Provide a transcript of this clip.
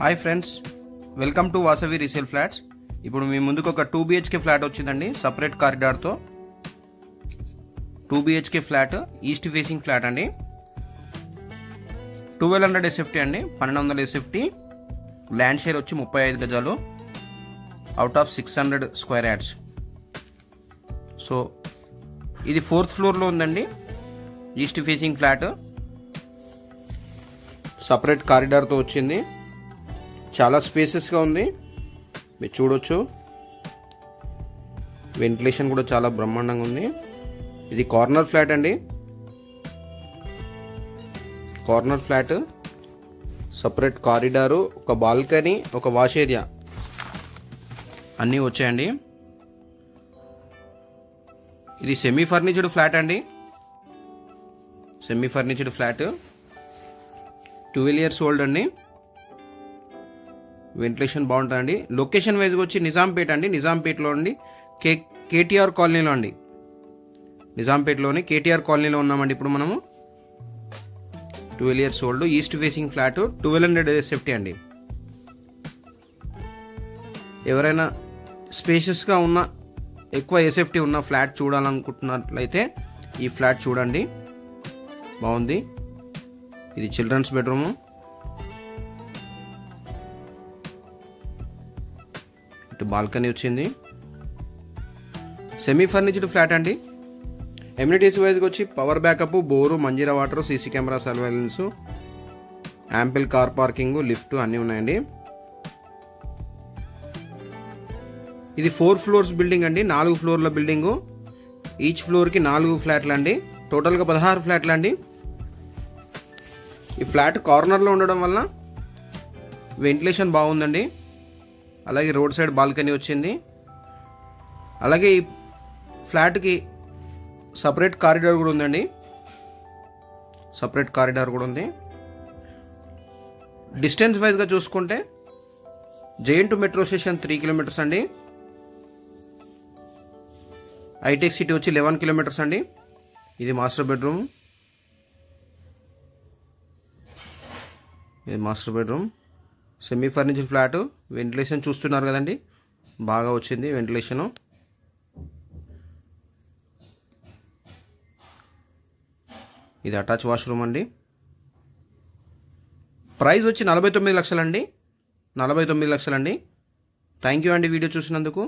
Hi friends, welcome to Vasavi resale flats. ఇప్పుడు మీ ముందుకు ఒక 2 BHK ఫ్లాట్ వచ్చిందండి, సపరేట్ కారిడార్తో. 2 BHK flat, east facing flat అండి. 1200 SFT అండి, 1200 SFT. ల్యాండ్ షేర్ వచ్చి 35 గజాలు, out of 600 square yards. So ఇది 4th ఫ్లోర్లో ఉందండి, ఈస్ట్ ఫేసింగ్ ఫ్లాట్, సపరేట్ కారిడార్తో వచ్చింది. చాలా స్పేసెస్గా ఉంది, మీరు చూడొచ్చు. వెంటిలేషన్ కూడా చాలా బ్రహ్మాండంగా ఉంది. ఇది కార్నర్ ఫ్లాట్ అండి, కార్నర్ ఫ్లాట్, సపరేట్ కారిడారు, ఒక బాల్కనీ, ఒక వాష్ ఏరియా అన్నీ వచ్చాయండి. ఇది సెమీ ఫర్నిచర్డ్ ఫ్లాట్ అండి, semi furnished flat, 12 years old అండి. వెంటిలేషన్ బాగుంటుందండి. లొకేషన్ వైజ్గా వచ్చి నిజాంపేట అండి, నిజాంపేటలో అండి, కేటీఆర్ కాలనీలో అండి, నిజాంపేటలోని కేటీఆర్ కాలనీలో ఉన్నామండి ఇప్పుడు మనము. 12 years old, east facing flat, 1200 SFT అండి. ఎవరైనా స్పేషియస్గా ఉన్న, ఎక్కువ SFT ఉన్న ఫ్లాట్ చూడాలనుకుంటున్నట్లయితే ఈ ఫ్లాట్ చూడండి, బాగుంది. ఇది చిల్డ్రన్స్ బెడ్రూము, ఇటు బాల్కనీ వచ్చింది. సెమీ ఫర్నిచర్డ్ ఫ్లాట్ అండి. ఎమ్యూనిటీస్ వైజ్గా వచ్చి power backup, bore, Manjira water, CC camera surveillance, ample car parking, lift అన్నీ ఉన్నాయండి. ఇది 4 floors బిల్డింగ్ అండి, 4 ఫ్లోర్ల బిల్డింగు. ఈచ్ ఫ్లోర్కి 4 ఫ్లాట్లు అండి, టోటల్గా 16 ఫ్లాట్లు అండి. ఈ ఫ్లాట్ కార్నర్లో ఉండడం వల్ల వెంటిలేషన్ బాగుందండి. అలాగే రోడ్ సైడ్ బాల్కనీ వచ్చింది. అలాగే ఈ ఫ్లాట్కి సపరేట్ కారిడార్ కూడా ఉందండి, సపరేట్ కారిడార్ కూడా ఉంది. డిస్టెన్స్ వైజ్గా చూసుకుంటే JNTU metro station 3 kilometers అండి. హైటెక్ సిటీ వచ్చి 11 kilometers అండి. ఇది మాస్టర్ బెడ్రూమ్, ఇది master bedroom, semi furniture flat. Ventilation చూస్తున్నారు కదండి, బాగా వచ్చింది వెంటిలేషను. ఇది అటాచ్ వాష్రూమ్ అండి. ప్రైస్ వచ్చి 49 లక్షలు అండి, 49 లక్షలు అండి. థ్యాంక్ యూ అండి వీడియో చూసినందుకు.